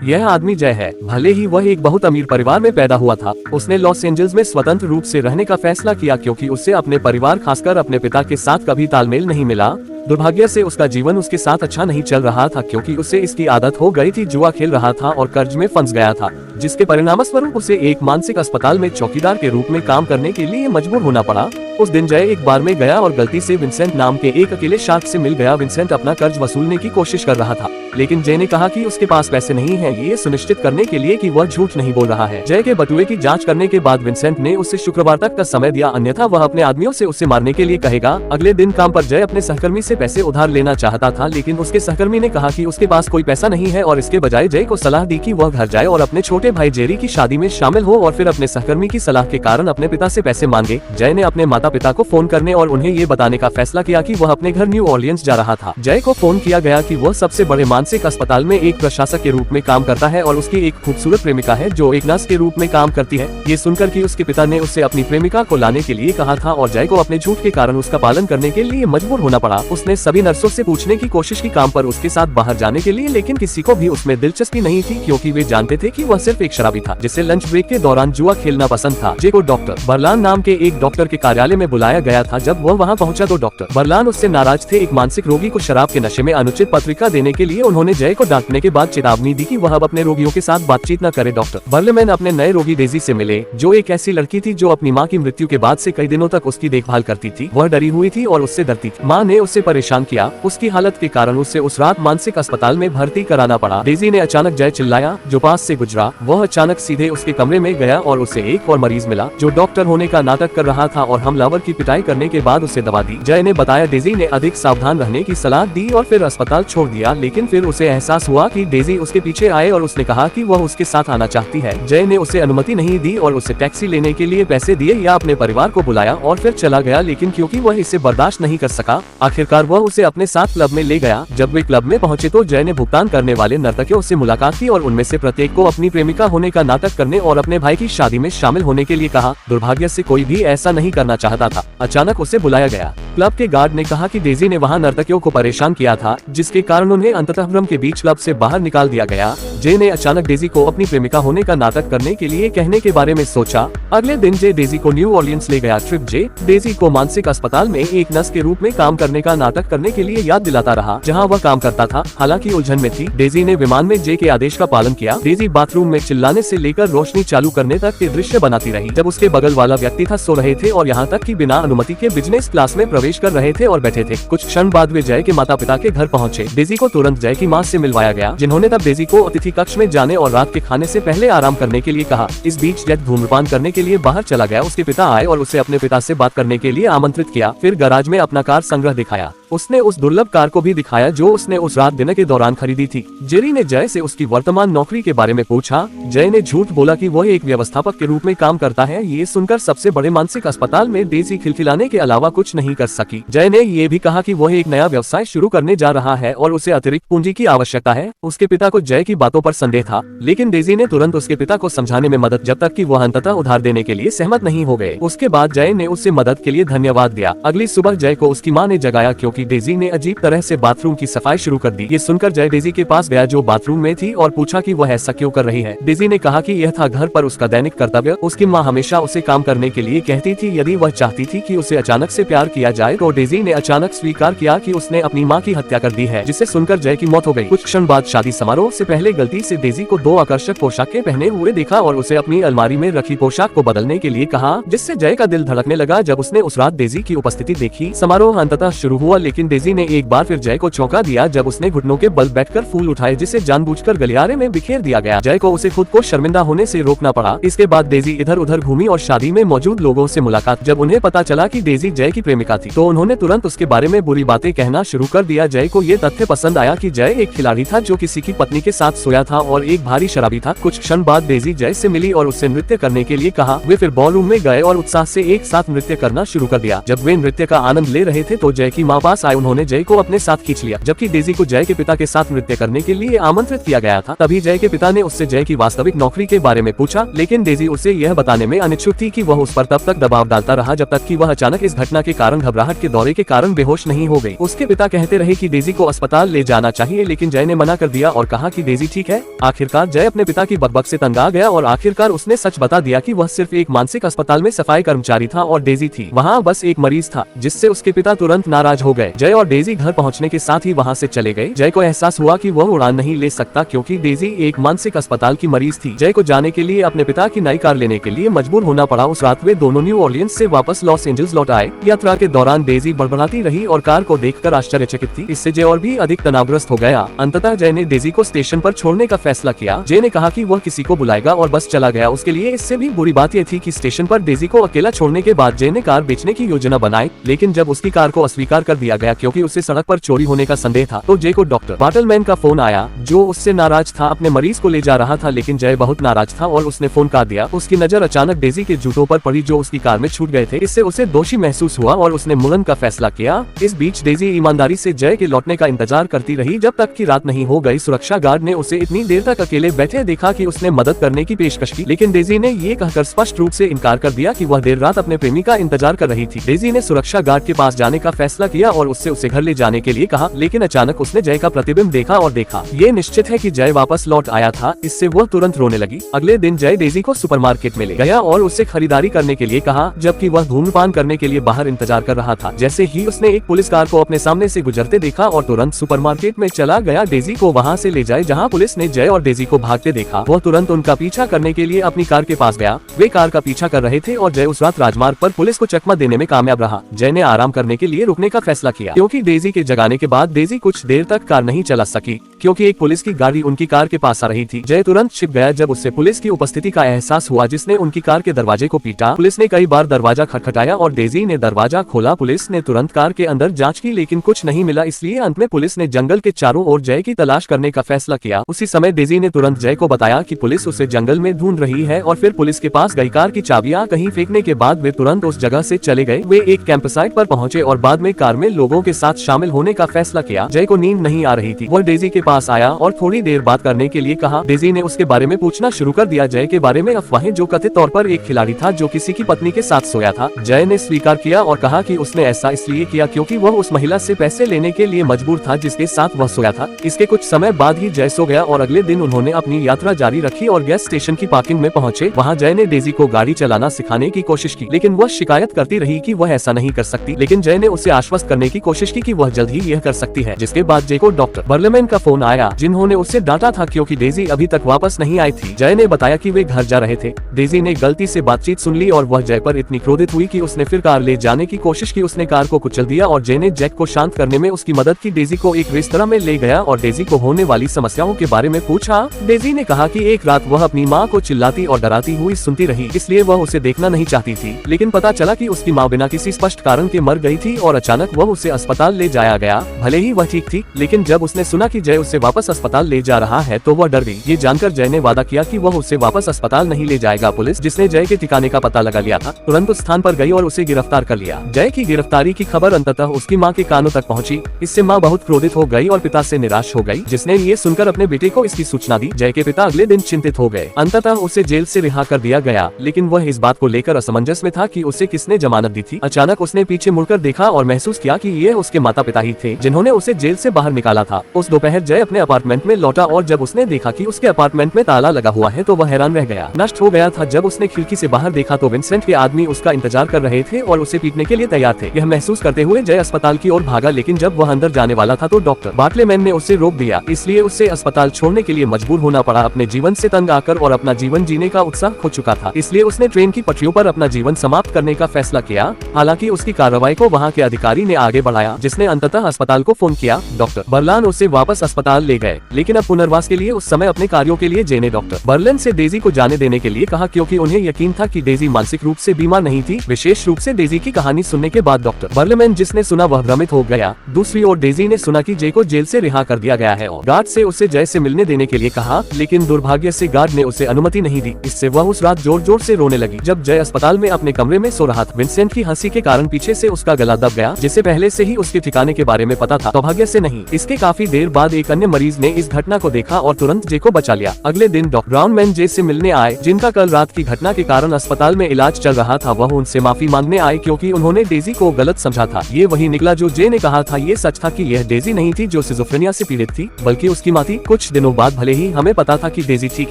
यह आदमी जय है। भले ही वह एक बहुत अमीर परिवार में पैदा हुआ था, उसने लॉस एंजल्स में स्वतंत्र रूप से रहने का फैसला किया क्योंकि उससे अपने परिवार खासकर अपने पिता के साथ कभी तालमेल नहीं मिला। दुर्भाग्य से उसका जीवन उसके साथ अच्छा नहीं चल रहा था क्योंकि उसे इसकी आदत हो गई थी, जुआ खेल रहा था और कर्ज में फंस गया था, जिसके परिणामस्वरूप उसे एक मानसिक अस्पताल में चौकीदार के रूप में काम करने के लिए मजबूर होना पड़ा। उस दिन जय एक बार में गया और गलती से विंसेंट नाम के एक अकेले शार्क से मिल गया। विंसेंट अपना कर्ज वसूलने की कोशिश कर रहा था, लेकिन जय ने कहा कि उसके पास पैसे नहीं हैं, ये सुनिश्चित करने के लिए कि वह झूठ नहीं बोल रहा है। जय के बटुए की जांच करने के बाद विंसेंट ने उसे शुक्रवार तक का समय दिया, अन्यथा वह अपने आदमियों से उसे मारने के लिए कहेगा। अगले दिन काम पर जय अपने सहकर्मी से पैसे उधार लेना चाहता था, लेकिन उसके सहकर्मी ने कहा कि उसके पास कोई पैसा नहीं है और इसके बजाय जय को सलाह दी कि वह घर जाए और अपने छोटे भाई जेरी की शादी में शामिल हो और फिर अपने सहकर्मी की सलाह के कारण अपने पिता से पैसे मांगे। जय ने अपने माता पिता को फोन करने और उन्हें ये बताने का फैसला किया कि वह अपने घर न्यू ऑर्लियंस जा रहा था। जय को फोन किया गया कि वह सबसे बड़े मानसिक अस्पताल में एक प्रशासक के रूप में काम करता है और उसकी एक खूबसूरत प्रेमिका है जो एक नर्स के रूप में काम करती है। ये सुनकर कि उसके पिता ने उससे अपनी प्रेमिका को लाने के लिए कहा था और जय को अपने झूठ के कारण उसका पालन करने के लिए मजबूर होना पड़ा। उसने सभी नर्सों से पूछने की कोशिश की काम पर उसके साथ बाहर जाने के लिए, लेकिन किसी को भी उसमें दिलचस्पी नहीं थी क्योंकि वे जानते थे कि वह सिर्फ एक शराबी था जिसे लंच ब्रेक के दौरान जुआ खेलना पसंद था। जय को डॉक्टर बर्लान नाम के एक डॉक्टर के कार्यालय में बुलाया गया था। जब वह वहां पहुंचा तो डॉक्टर बर्लान उससे नाराज थे। एक मानसिक रोगी को शराब के नशे में अनुचित पत्रिका देने के लिए उन्होंने जय को डांटने के बाद चेतावनी दी कि वह अब अपने रोगियों के साथ बातचीत न करे। डॉक्टर बर्लमैन अपने नए रोगी डेजी से मिले, जो एक ऐसी लड़की थी जो अपनी माँ की मृत्यु के बाद से कई दिनों तक उसकी देखभाल करती थी। वह डरी हुई थी और उससे डरती थी। माँ ने उसे परेशान किया। उसकी हालत के कारण उसे उस रात मानसिक अस्पताल में भर्ती कराना पड़ा। डेजी ने अचानक जय चिल्लाया जो पास से गुजरा। वह अचानक सीधे उसके कमरे में गया और उसे एक और मरीज मिला जो डॉक्टर होने का नाटक कर रहा था और हमलावर की पिटाई करने के बाद उसे दवा दी। जय ने बताया डेजी ने अधिक सावधान रहने की सलाह दी और फिर अस्पताल छोड़ दिया, लेकिन फिर उसे एहसास हुआ कि डेजी उसके पीछे आए और उसने कहा कि वह उसके साथ आना चाहती है। जय ने उसे अनुमति नहीं दी और उसे टैक्सी लेने के लिए पैसे दिए या अपने परिवार को बुलाया और फिर चला गया, लेकिन क्योंकि वह इसे बर्दाश्त नहीं कर सका, आखिरकार वह उसे अपने साथ क्लब में ले गया। जब वे क्लब में पहुंचे तो जय ने भुगतान करने वाले नर्तकियों से मुलाकात की और उनमें से प्रत्येक को अपनी प्रेमिका होने का नाटक करने और अपने भाई की शादी में शामिल होने के लिए कहा। दुर्भाग्य से कोई भी ऐसा नहीं करना चाहता था। अचानक उसे बुलाया गया। क्लब के गार्ड ने कहा कि डेजी ने वहां नर्तकियों को परेशान किया था, जिसके कारण उन्हें अंततः भ्रम के बीच क्लब से बाहर निकाल दिया गया। जय ने अचानक डेजी को अपनी प्रेमिका होने का नाटक करने के लिए कहने के बारे में सोचा। अगले दिन जय डेजी को न्यू ऑर्लियंस ले गया। ट्रिप जय डेजी को मानसिक अस्पताल में एक नर्स के रूप में काम करने का नाटक करने के लिए याद दिलाता रहा जहां वह काम करता था। हालांकि उलझन में थी। डेजी ने विमान में जय के आदेश का पालन किया। डेजी बाथरूम में चिल्लाने से लेकर रोशनी चालू करने तक के दृश्य बनाती रही जब उसके बगल वाला व्यक्ति था सो रहे थे और यहाँ तक कि बिना अनुमति के बिजनेस क्लास में प्रवेश कर रहे थे और बैठे थे। कुछ क्षण बाद वे जय के माता पिता के घर पहुँचे। डेजी को तुरंत जय की माँ से मिलवाया गया, जिन्होंने तब डेजी को अतिथि कक्ष में जाने और रात के खाने से पहले आराम करने के लिए कहा। इस बीच जय धूम्रपान करने के लिए बाहर चला गया। उसके पिता आए और उसे अपने पिता से बात करने के लिए आमंत्रित किया। फिर गैराज में अपना कार संग्रह दिखाया। उसने उस दुर्लभ कार को भी दिखाया जो उसने उस रात डिनर के दौरान खरीदी थी। जेरी ने जय से उसकी वर्तमान नौकरी के बारे में पूछा। जय ने झूठ बोला कि वह एक व्यवस्थापक के रूप में काम करता है। ये सुनकर सबसे बड़े मानसिक अस्पताल में डेजी खिलखिलाने के अलावा कुछ नहीं कर सकी। जय ने ये भी कहा कि वह एक नया व्यवसाय शुरू करने जा रहा है और उसे अतिरिक्त पूंजी की आवश्यकता है। उसके पिता को जय की बातों पर संदेह था, लेकिन डेजी ने तुरंत उसके पिता को समझाने में मदद, जब तक कि वह अंततः उधार देने के लिए सहमत नहीं हो गए। उसके बाद जय ने उससे मदद के लिए धन्यवाद दिया। अगली सुबह जय को उसकी माँ ने जगाया क्योंकि डेजी ने अजीब तरह से बाथरूम की सफाई शुरू कर दी। ये सुनकर जय डेजी के पास गया जो बाथरूम में थी और पूछा कि वह ऐसा क्यों कर रही है। डेजी ने कहा कि यह था घर पर उसका दैनिक कर्तव्य। उसकी माँ हमेशा उसे काम करने के लिए कहती थी। यदि वह चाहती थी कि उसे अचानक से प्यार किया जाए तो डेजी ने अचानक स्वीकार किया कि उसने अपनी माँ की हत्या कर दी है, जिसे सुनकर जय की मौत हो गई। कुछ क्षण बाद शादी समारोह से पहले गलती से डेजी को दो आकर्षक पोशाकें पहने हुए देखा और उसे अपनी अलमारी में रखी पोशाक को बदलने के लिए कहा, जिससे जय का दिल धड़कने लगा जब उसने उस रात डेजी की उपस्थिति देखी। समारोह अंततः शुरू हुआ, लेकिन डेजी ने एक बार फिर जय को चौंका दिया जब उसने घुटनों के बल बैठकर फूल उठाए, जिसे जानबूझकर गलियारे में बिखेर दिया गया। जय को उसे खुद को शर्मिंदा होने से रोकना पड़ा। इसके बाद डेजी इधर उधर घूमी और शादी में मौजूद लोगों से मुलाकात। जब उन्हें पता चला कि डेजी जय की प्रेमिका थी तो उन्होंने तुरंत उसके बारे में बुरी बातें कहना शुरू कर दिया। जय को ये तथ्य पसंद आया कि जय एक खिलाड़ी था जो किसी की पत्नी के साथ सोया था और एक भारी शराबी था। कुछ क्षण बाद डेजी जय से मिली और उससे नृत्य करने के लिए कहा। वे फिर बॉलरूम में गए और उत्साह से एक साथ नृत्य करना शुरू कर दिया। जब वे नृत्य का आनंद ले रहे थे तो जय की माँ पास आए। उन्होंने जय को अपने साथ खींच लिया, जबकि डेजी को जय के पिता के साथ नृत्य करने के लिए आमंत्रित किया गया था। तभी जय के पिता ने उससे जय की वास्तविक नौकरी के बारे में पूछा, लेकिन डेजी उसे यह बताने में अनिच्छुक थी कि वह उस पर तब तक दबाव डालता रहा जब तक कि वह अचानक इस घटना के कारण घबराहट के दौरे के कारण बेहोश नहीं हो गई। उसके पिता कहते रहे कि डेजी को अस्पताल ले जाना चाहिए, लेकिन जय ने मना कर दिया और कहा कि डेजी ठीक ठीक है। आखिरकार जय अपने पिता की बकबक से तंग आ गया और आखिरकार उसने सच बता दिया कि वह सिर्फ एक मानसिक अस्पताल में सफाई कर्मचारी था और डेजी थी वहाँ बस एक मरीज था, जिससे उसके पिता तुरंत नाराज हो गए। जय और डेजी घर पहुँचने के साथ ही वहाँ से चले गए। जय को एहसास हुआ कि वह उड़ान नहीं ले सकता क्योंकि डेजी एक मानसिक अस्पताल की मरीज थी। जय को जाने के लिए अपने पिता की नई कार लेने के लिए मजबूर होना पड़ा। उस रात वे दोनों न्यू ऑरलियंस से वापस लॉस एंजल्स लौट आए। यात्रा के दौरान डेजी बड़बड़ाती रही और कार को देखकर आश्चर्यचकित थी। इससे जय और भी अधिक तनावग्रस्त हो गया। अंततः जय ने डेजी को स्टेशन पर छोड़ने का फैसला किया। जय ने कहा कि वह किसी को बुलाएगा और बस चला गया। उसके लिए इससे भी बुरी बात यह थी कि स्टेशन पर डेजी को अकेला छोड़ने के बाद जय ने कार बेचने की योजना बनाई, लेकिन जब उसकी कार को अस्वीकार कर दिया गया क्योंकि उसे सड़क पर चोरी होने का संदेह था, तो जय को डॉक्टर बाटलमैन का फोन आया जो उससे नाराज था। अपने मरीज को ले जा रहा था, लेकिन जय बहुत नाराज था और उसने फोन काट दिया। उसकी नजर अचानक डेजी के जूतों पर पड़ी जो उसकी कार में छूट गए थे। इससे उसे दोषी महसूस हुआ और उसने मुड़न का फैसला किया। इस बीच डेजी ईमानदारी से जय के लौटने का इंतजार करती रही जब तक कि रात नहीं हो गई। सुरक्षा गार्ड ने उसे इतनी देर तक अकेले बैठे देखा कि उसने मदद करने की पेशकश की, लेकिन डेजी ने ये कहकर स्पष्ट रूप से इनकार कर दिया कि वह देर रात अपने प्रेमी का इंतजार कर रही थी। डेजी ने सुरक्षा गार्ड के पास जाने का फैसला किया और उससे उसे घर ले जाने के लिए कहा, लेकिन अचानक उसने जय का प्रतिबिंब देखा और देखा ये निश्चित है कि जय वापस लौट आया था। इससे वह तुरंत रोने लगी। अगले दिन जय डेजी को सुपरमार्केट में ले गया और उससे खरीदारी करने के लिए कहा, जबकि वह धूम्रपान करने के लिए बाहर इंतजार कर रहा था। जैसे ही उसने एक पुलिस कार को अपने सामने से गुजरते देखा और तुरंत सुपरमार्केट में चला गया डेजी को वहाँ से ले जाए जहाँ पुलिस ने जय और डेजी को भागते देखा। वह तुरंत उनका पीछा करने के लिए अपनी कार के पास गया। वे कार का पीछा कर रहे थे और जय उस रात राजमार्ग पर पुलिस को चकमा देने में कामयाब रहा। जय ने आराम करने के लिए रुकने का फैसला किया क्योंकि डेजी के जगाने के बाद डेजी कुछ देर तक कार नहीं चला सकी क्योंकि एक पुलिस की गाड़ी उनकी कार के पास आ रही थी। जय तुरंत छिप गया जब उससे पुलिस की उपस्थिति का एहसास हुआ, जिसने उनकी कार के दरवाजे को पीटा। पुलिस ने कई बार दरवाजा खटखटाया और डेजी ने दरवाजा खोला। पुलिस ने तुरंत कार के अंदर जांच की, लेकिन कुछ नहीं मिला। इसलिए अंत में पुलिस ने जंगल के चारों ओर जय की तलाश करने का फैसला किया। उसी समय डेजी ने तुरंत जय को बताया कि पुलिस उसे जंगल में ढूंढ रही है और फिर पुलिस के पास गई। कार की चाबियां कहीं फेंकने के बाद वे तुरंत उस जगह से चले गए। वे एक कैंपसाइट पर पहुंचे और बाद में कार में लोगों के साथ शामिल होने का फैसला किया। जय को नींद नहीं आ रही थी। वह डेजी के पास आया और थोड़ी देर बात करने के लिए कहा। डेजी ने उसके बारे में पूछना शुरू कर दिया, जय के बारे में अफवाहें, जो कथित तौर पर एक खिलाड़ी था जो किसी की पत्नी के साथ सोया था। जय ने स्वीकार किया और कहा कि उसने ऐसा इसलिए किया क्योंकि वह उस महिला से पैसे लेने के लिए मजबूर था जिसके साथ वह सोया था। इसके कुछ समय बाद ही जय सो गया और अगले दिन उन्होंने अपनी यात्रा जारी रखी और गैस स्टेशन की पार्किंग में पहुंचे। वहां जय ने डेजी को गाड़ी चलाना सिखाने की कोशिश की, लेकिन वह शिकायत करती रही कि वह ऐसा नहीं कर सकती। लेकिन जय ने उसे आश्वस्त करने की कोशिश की कि वह जल्द ही यह कर सकती है। जिसके बाद जय को डॉक्टर बर्लेमैन का फोन आया, जिन्होंने उसे डांटा था क्योंकि डेजी अभी तक वापस नहीं आई थी। जय ने बताया कि वे घर जा रहे थे। डेजी ने गलती से बातचीत सुन ली और वह जय पर इतनी क्रोधित हुई कि उसने फिर कार ले जाने की कोशिश की। उसने कार को कुचल दिया और जय ने जैक को शांत करने में उसकी मदद की। डेजी को एक रेस्तरां में ले गया और डेजी को होने वाली समस्याओं के बारे में पूछा। डेजी ने कहा कि एक रात वह अपनी माँ को चिल्लाती और डराती हुई सुनती रही, इसलिए वह उसे देखना नहीं चाहती थी। लेकिन पता चला कि उसकी माँ बिना किसी स्पष्ट कारण के मर गई थी और अचानक वह उसे अस्पताल ले जाया गया। भले ही वह ठीक थी, लेकिन जब उसने सुना कि जय उसे वापस अस्पताल ले जा रहा है तो वह डर गई। ये जानकर जय ने वादा किया कि वह उसे वापस अस्पताल नहीं ले जाएगा। पुलिस, जिसने जय के ठिकाने का पता लगा लिया था, तुरंत उस स्थान पर गई और उसे गिरफ्तार कर लिया। जय की गिरफ्तारी की खबर अंततः उसकी माँ के कानों तक पहुँची। इससे माँ बहुत क्रोधित हो गई और पिता से निराश हो गई, जिसने ये सुनकर अपने बेटे को इसकी सूचना दी। जय के पिता अगले दिन चिंतित हो गए। अंततः उसे जेल से रिहा कर दिया गया, लेकिन वह इस बात को लेकर असमंजस में था कि उसे किसने जमानत दी थी। अचानक उसने पीछे मुड़कर देखा और महसूस किया कि ये उसके माता पिता ही थे जिन्होंने उसे जेल से बाहर निकाला था। उस दोपहर जय अपने अपार्टमेंट में लौटा और जब उसने देखा कि उसके अपार्टमेंट में ताला लगा हुआ है तो वह हैरान रह गया। नष्ट हो गया था। जब उसने खिड़की से बाहर देखा तो विंसेंट के आदमी उसका इंतजार कर रहे थे और उसे पीटने के लिए तैयार थे। यह महसूस करते हुए जय अस्पताल की ओर भागा, लेकिन जब वह अंदर जाने वाला था तो डॉक्टर बाटलेमैन ने उसे रोक दिया। इसलिए उसे अस्पताल छोड़ने के लिए मजबूर होना पड़ा। अपने जीवन से तंग आकर और अपना जीवन जीने का उत्साह खो चुका था, इसलिए उसने ट्रेन की पटरियों पर अपना जीवन समाप्त करने का फैसला किया। हालांकि उसकी कार्रवाई को वहाँ के अधिकारी ने आगे बढ़ाया, जिसने अंततः अस्पताल को फोन किया। डॉक्टर बर्लान उसे वापस अस्पताल ले गए, लेकिन अब पुनर्वास के लिए उस समय अपने कार्यों के लिए जय ने डॉक्टर बर्लिन से डेजी को जाने देने के लिए कहा, क्योंकि उन्हें यकीन था कि डेजी मानसिक रूप से बीमार नहीं थी। विशेष रूप से डेजी की कहानी सुनने के बाद डॉक्टर बर्लेमैन जिसने सुना वह भ्रमित हो गया। दूसरी ओर डेजी ने सुना कि जय को जेल से रिहा कर दिया गया है और गार्ड से उसे जय से मिलने देने के लिए कहा, लेकिन दुर्भाग्य से गार्ड ने उसे अनुमति नहीं दी। इससे वह उस रात जोर जोर से रोने लगी। जब जय अस्पताल में अपने कमरे में सो रहा था, विंसेंट की हंसी के कारण पीछे से उसका गला दब गया, जिसे पहले से ही उसके ठिकाने के बारे में पता था। सौभाग्य से नहीं। इसके काफी देर बाद एक अन्य मरीज ने इस घटना को देखा और तुरंत जय को बचा लिया। अगले दिन डॉक्टर ब्राउनमैन जय से मिलने आए, जिनका कल रात की घटना के कारण अस्पताल में इलाज चल रहा था। वह उनसे माफी मांगने आए क्योंकि उन्होंने डेजी को गलत समझा था। ये वही निकला जो जय ने कहा था। ये सच था कि यह डेजी नहीं थी जो सिजोफ्रेनिया से पीड़ित थी, बल्कि उसकी माँ थी। कुछ दिनों बाद भले ही हमें पता था कि डेजी ठीक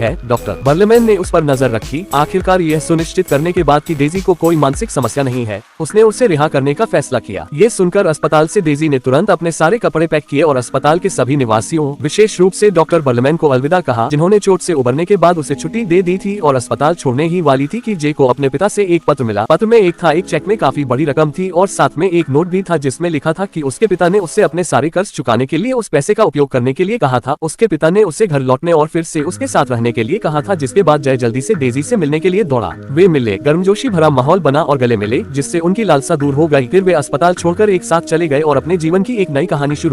है, डॉक्टर बर्लमैन ने उस पर नजर रखी। आखिरकार यह सुनिश्चित करने के बाद कि डेजी को कोई मानसिक समस्या नहीं है, उसने उसे रिहा करने का फैसला किया। ये सुनकर अस्पताल से डेजी ने तुरंत अपने सारे कपड़े पैक किए और अस्पताल के सभी निवासियों, विशेष रूप से डॉक्टर बर्लमैन को अलविदा कहा, जिन्होंने चोट से उबरने के बाद उसे छुट्टी दे दी थी और अस्पताल छोड़ने ही वाली थी कि जे को अपने पिता से एक पत्र मिला। पत्र में एक चेक में काफी बड़ी रकम थी और साथ में एक नोट भी था जिसमें लिखा था कि उसके पिता ने उससे अपने सारे कर्ज चुकाने के लिए उस पैसे का उपयोग करने के लिए कहा था। उसके पिता ने उससे घर लौटने और फिर से उसके साथ रहने के लिए कहा था, जिसके बाद जय जल्दी से डेजी से मिलने के लिए दौड़ा। वे मिले, गर्मजोशी भरा माहौल बना और गले मिले, जिससे उनकी लालसा दूर हो गई। फिर वे अस्पताल छोड़कर एक साथ चले गए और अपने जीवन की एक नई कहानी शुरू